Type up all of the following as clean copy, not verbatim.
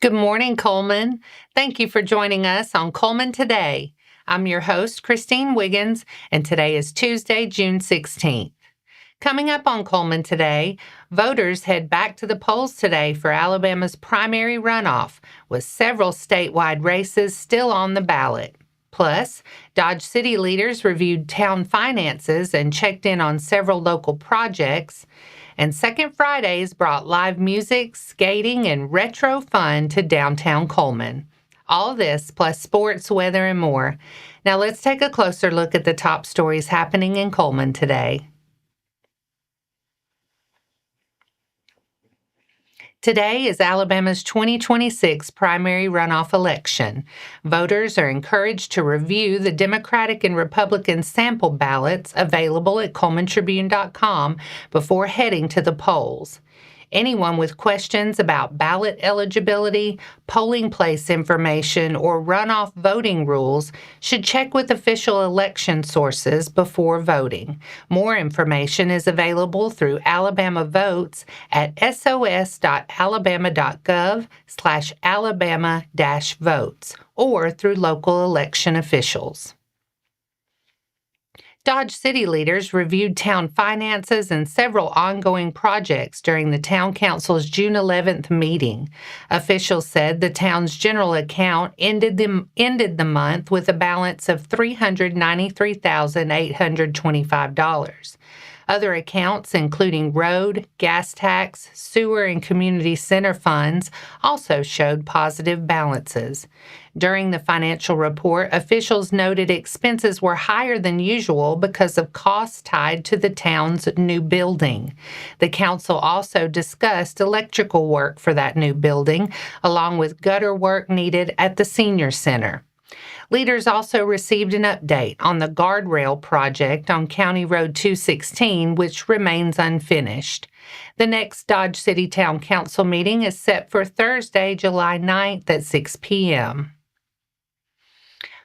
Good morning, Cullman. Thank you for joining us on Cullman Today. I'm your host, Christine Wiggins, and today is Tuesday, June 16th. Coming up on Cullman Today, voters head back to the polls today for Alabama's primary runoff, with several statewide races still on the ballot. Plus, Dodge City leaders reviewed town finances and checked in on several local projects. And Second Fridays brought live music, skating, and retro fun to downtown Cullman. All this, plus sports, weather, and more. Now let's take a closer look at the top stories happening in Cullman today. Today is Alabama's 2026 primary runoff election. Voters are encouraged to review the Democratic and Republican sample ballots available at CullmanTribune.com before heading to the polls. Anyone with questions about ballot eligibility, polling place information, or runoff voting rules should check with official election sources before voting. More information is available through Alabama Votes at sos.alabama.gov/Alabama-votes or through local election officials. Dodge City leaders reviewed town finances and several ongoing projects during the Town Council's June 11th meeting. Officials said the town's general account ended the month with a balance of $393,825. Other accounts, including road, gas tax, sewer, and community center funds, also showed positive balances. During the financial report, officials noted expenses were higher than usual because of costs tied to the town's new building. The council also discussed electrical work for that new building, along with gutter work needed at the senior center. Leaders also received an update on the guardrail project on County Road 216, which remains unfinished. The next Dodge City Town Council meeting is set for Thursday, July 9th at 6 p.m.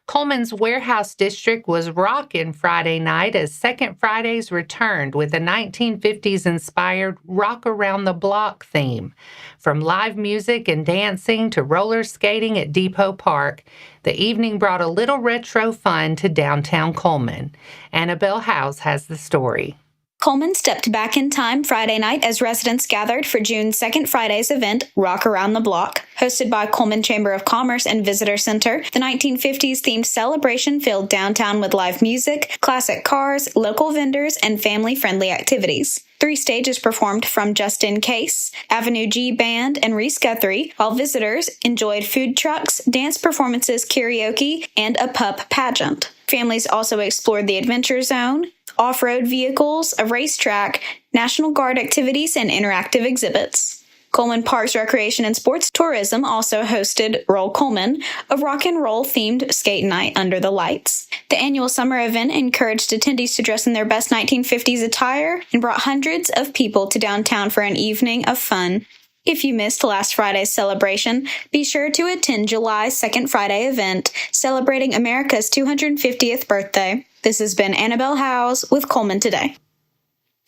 Cullman's Warehouse District was rockin' Friday night as Second Fridays returned with a 1950s-inspired Rock Around the Block theme. From live music and dancing to roller skating at Depot Park, the evening brought a little retro fun to downtown Cullman. Annabelle Howes has the story. Cullman stepped back in time Friday night as residents gathered for June's Second Friday's event, Rock Around the Block. Hosted by Cullman Chamber of Commerce and Visitor Center, the 1950s-themed celebration filled downtown with live music, classic cars, local vendors, and family-friendly activities. 3 stages performed from Just In Case, Avenue G Band, and Reese Guthrie, while visitors enjoyed food trucks, dance performances, karaoke, and a pup pageant. Families also explored the Adventure Zone, off-road vehicles, a racetrack, National Guard activities, and interactive exhibits. Cullman Parks Recreation and Sports Tourism also hosted Roll Cullman, a rock and roll themed skate night under the lights. The annual summer event encouraged attendees to dress in their best 1950s attire and brought hundreds of people to downtown for an evening of fun. If you missed last Friday's celebration, be sure to attend July's Second Friday event, celebrating America's 250th birthday. This has been Annabelle Howes with Cullman Today.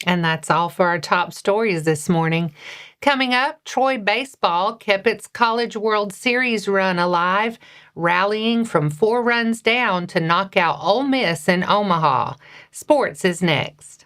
And that's all for our top stories this morning. Coming up, Troy baseball kept its College World Series run alive, rallying from 4 runs down to knock out Ole Miss in Omaha. Sports is next.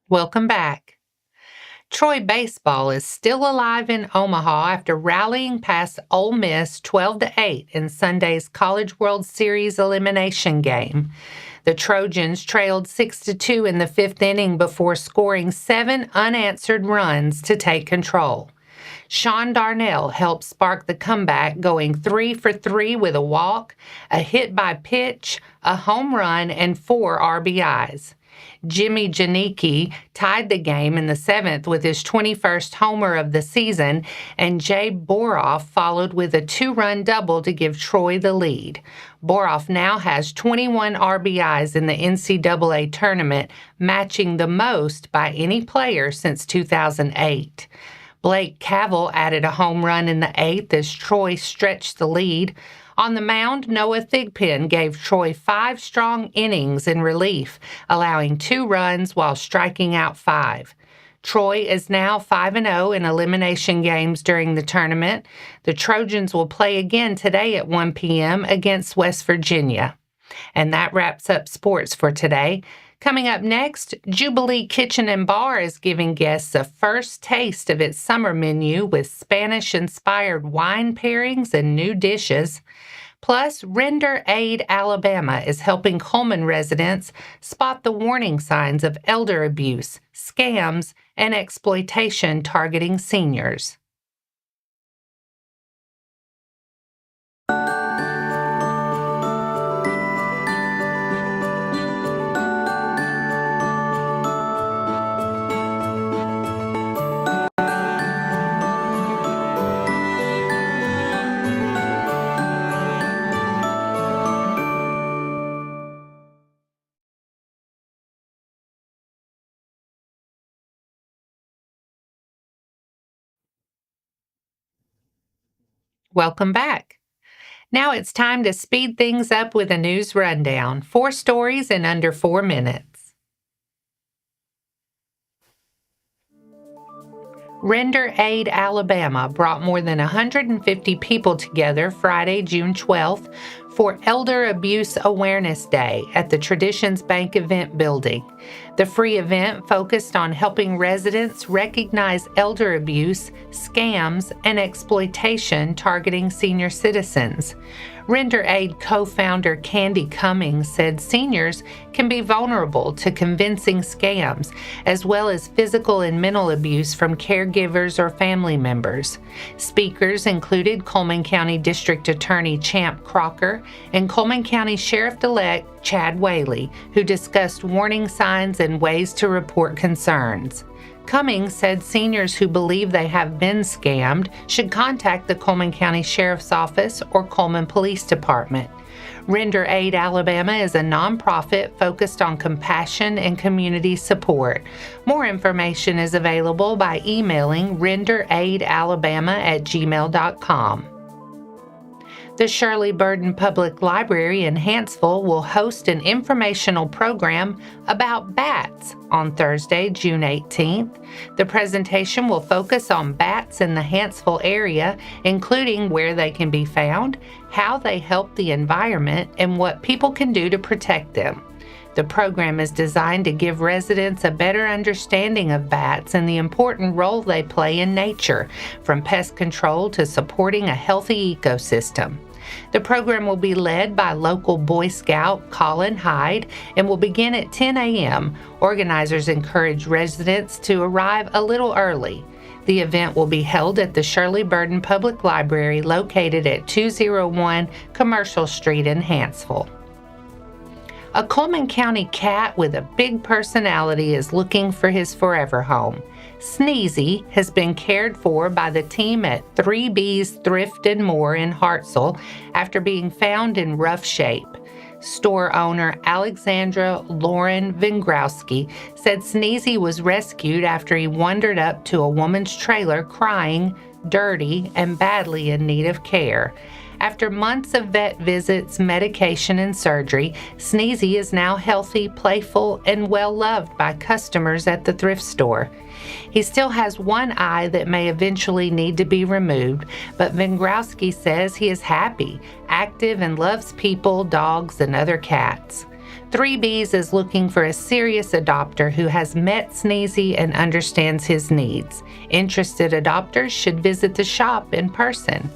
Welcome back. Troy baseball is still alive in Omaha after rallying past Ole Miss 12-8 in Sunday's College World Series elimination game. The Trojans trailed 6-2 in the 5th inning before scoring 7 unanswered runs to take control. Sean Darnell helped spark the comeback, going 3 for 3 with a walk, a hit by pitch, a home run, and 4 RBIs. Jimmy Janicki tied the game in the 7th with his 21st homer of the season, and Jay Boroff followed with a 2-run double to give Troy the lead. Boroff now has 21 RBIs in the NCAA tournament, matching the most by any player since 2008. Blake Cavell added a home run in the 8th as Troy stretched the lead. On the mound, Noah Thigpen gave Troy 5 strong innings in relief, allowing 2 runs while striking out 5. Troy is now 5-0 in elimination games during the tournament. The Trojans will play again today at 1 p.m. against West Virginia. And that wraps up sports for today. Coming up next, Jubilee Kitchen and Bar is giving guests a first taste of its summer menu with Spanish-inspired wine pairings and new dishes. Plus, Render Aid Alabama is helping Cullman residents spot the warning signs of elder abuse, scams, and exploitation targeting seniors. Welcome back. Now it's time to speed things up with a news rundown. 4 stories in under 4 minutes. Render Aid Alabama brought more than 150 people together Friday, June 12th for Elder Abuse Awareness Day at the Traditions Bank event building. The free event focused on helping residents recognize elder abuse, scams, and exploitation targeting senior citizens. Render Aid co-founder Candy Cummings said seniors can be vulnerable to convincing scams, as well as physical and mental abuse from caregivers or family members. Speakers included Cullman County District Attorney Champ Crocker and Cullman County Sheriff-elect Chad Whaley, who discussed warning signs and ways to report concerns. Cummings said seniors who believe they have been scammed should contact the Cullman County Sheriff's Office or Cullman Police Department. Render Aid Alabama is a nonprofit focused on compassion and community support. More information is available by emailing renderaidalabama@gmail.com. The Shirley Burden Public Library in Hanceville will host an informational program about bats on Thursday, June 18th. The presentation will focus on bats in the Hanceville area, including where they can be found, how they help the environment, and what people can do to protect them. The program is designed to give residents a better understanding of bats and the important role they play in nature, from pest control to supporting a healthy ecosystem. The program will be led by local Boy Scout Colin Hyde and will begin at 10 a.m. Organizers encourage residents to arrive a little early. The event will be held at the Shirley Burden Public Library located at 201 Commercial Street in Hanceville. A Cullman County cat with a big personality is looking for his forever home. Sneezy has been cared for by the team at 3B's Thrift and More in Hartselle after being found in rough shape. Store owner Alexandra Lauren Vingrowski said Sneezy was rescued after he wandered up to a woman's trailer crying, dirty, and badly in need of care. After months of vet visits, medication, and surgery, Sneezy is now healthy, playful, and well-loved by customers at the thrift store. He still has one eye that may eventually need to be removed, but Vingrowski says he is happy, active, and loves people, dogs, and other cats. 3B's is looking for a serious adopter who has met Sneezy and understands his needs. Interested adopters should visit the shop in person.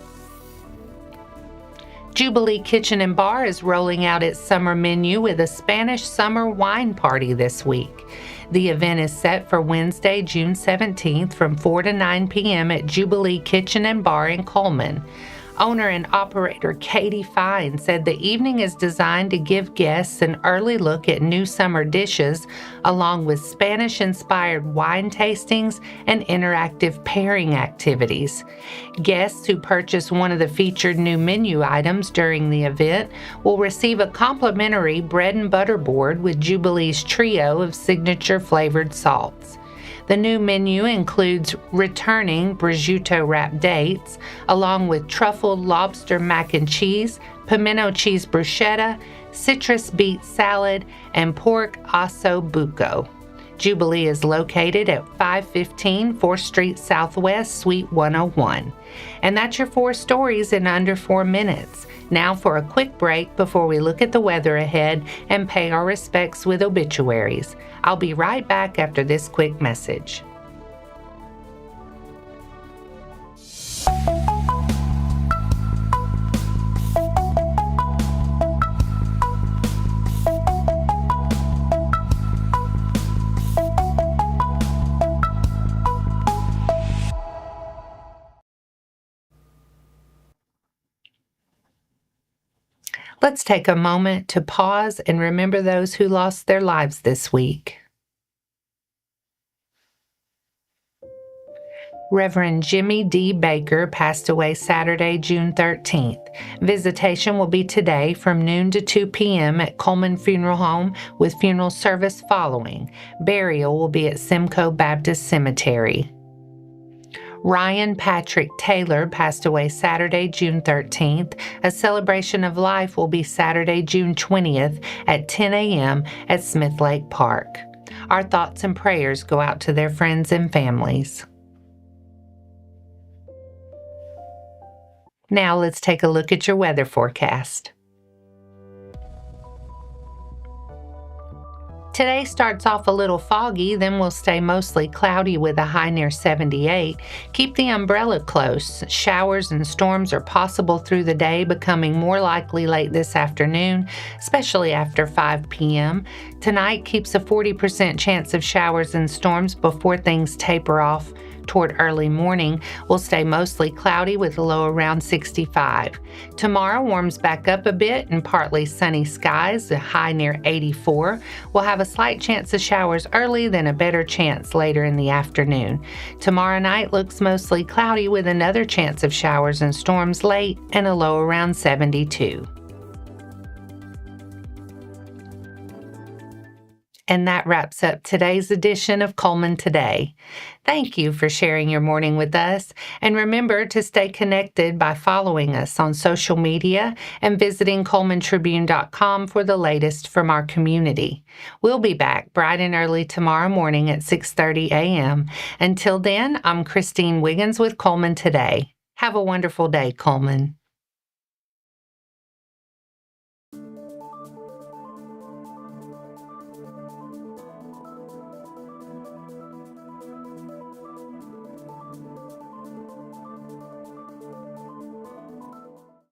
Jubilee Kitchen and Bar is rolling out its summer menu with a Spanish summer wine party this week. The event is set for Wednesday, June 17th from 4 to 9 p.m. at Jubilee Kitchen and Bar in Cullman. Owner and operator Katie Fine said the evening is designed to give guests an early look at new summer dishes, along with Spanish-inspired wine tastings and interactive pairing activities. Guests who purchase one of the featured new menu items during the event will receive a complimentary bread and butter board with Jubilee's trio of signature flavored salts. The new menu includes returning prosciutto wrapped dates, along with truffled lobster mac and cheese, pimento cheese bruschetta, citrus beet salad, and pork osso buco. Jubilee is located at 515 4th Street Southwest, Suite 101. And that's your 4 stories in under 4 minutes. Now for a quick break before we look at the weather ahead and pay our respects with obituaries. I'll be right back after this quick message. Let's take a moment to pause and remember those who lost their lives this week. Reverend Jimmy D. Baker passed away Saturday, June 13th. Visitation will be today from noon to 2 p.m. at Cullman Funeral Home with funeral service following. Burial will be at Simcoe Baptist Cemetery. Ryan Patrick Taylor passed away Saturday, June 13th. A celebration of life will be Saturday, June 20th at 10 a.m. at Smith Lake Park. Our thoughts and prayers go out to their friends and families. Now let's take a look at your weather forecast. Today starts off a little foggy, then will stay mostly cloudy with a high near 78. Keep the umbrella close. Showers and storms are possible through the day, becoming more likely late this afternoon, especially after 5 p.m. Tonight keeps a 40% chance of showers and storms before things taper off toward early morning. Will stay mostly cloudy with a low around 65. Tomorrow warms back up a bit and partly sunny skies, a high near 84. We'll have a slight chance of showers early, then a better chance later in the afternoon. Tomorrow night looks mostly cloudy with another chance of showers and storms late and a low around 72. And that wraps up today's edition of Cullman Today. Thank you for sharing your morning with us. And remember to stay connected by following us on social media and visiting CullmanTribune.com for the latest from our community. We'll be back bright and early tomorrow morning at 6:30 a.m. Until then, I'm Christine Wiggins with Cullman Today. Have a wonderful day, Cullman.